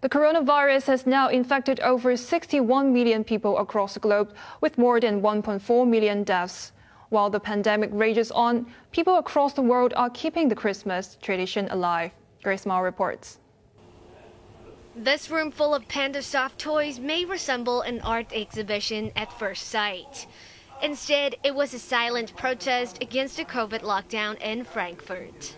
The coronavirus has now infected over 61 million people across the globe, with more than 1.4 million deaths. While the pandemic rages on, people across the world are keeping the Christmas tradition alive. Grace Mao reports. This room full of panda soft toys may resemble an art exhibition at first sight. Instead, it was a silent protest against the COVID lockdown in Frankfurt.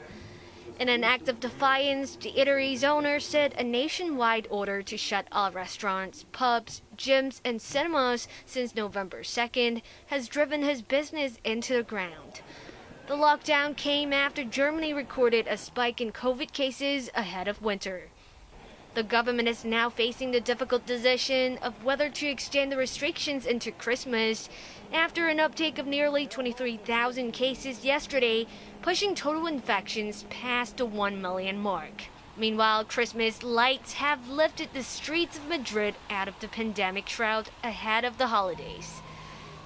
In an act of defiance, the eatery's owner said a nationwide order to shut all restaurants, pubs, gyms, and cinemas since November 2nd has driven his business into the ground. The lockdown came after Germany recorded a spike in COVID cases ahead of winter. The government is now facing the difficult decision of whether to extend the restrictions into Christmas after an uptake of nearly 23,000 cases yesterday, pushing total infections past the 1 million mark. Meanwhile, Christmas lights have lifted the streets of Madrid out of the pandemic shroud ahead of the holidays.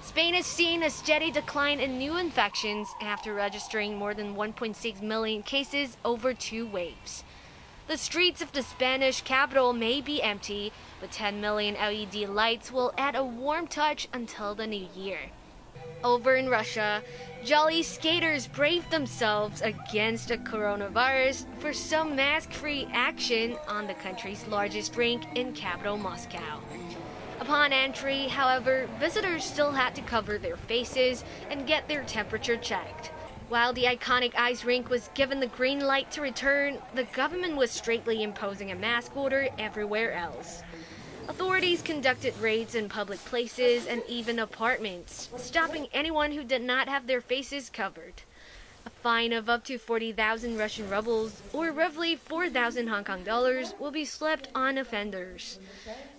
Spain has seen a steady decline in new infections after registering more than 1.6 million cases over 2 waves. The streets of the Spanish capital may be empty, but 10 million LED lights will add a warm touch until the new year. Over in Russia, jolly skaters braved themselves against the coronavirus for some mask-free action on the country's largest rink in capital Moscow. Upon entry, however, visitors still had to cover their faces and get their temperature checked. While the iconic ice rink was given the green light to return, the government was straightly imposing a mask order everywhere else. Authorities conducted raids in public places and even apartments, stopping anyone who did not have their faces covered. A fine of up to 40,000 Russian rubles, or roughly 4,000 Hong Kong dollars, will be slapped on offenders.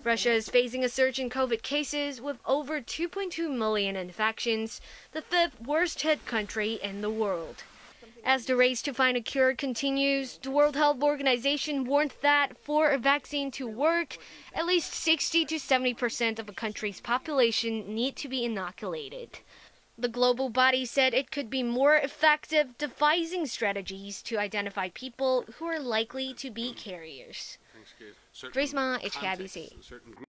Russia is facing a surge in COVID cases with over 2.2 million infections, the 5th worst hit country in the world. As the race to find a cure continues, the World Health Organization warned that for a vaccine to work, at least 60 to 70% of a country's population need to be inoculated. The global body said it could be more effective devising strategies to identify people who are likely to be carriers. Grace Mao, HKIBC.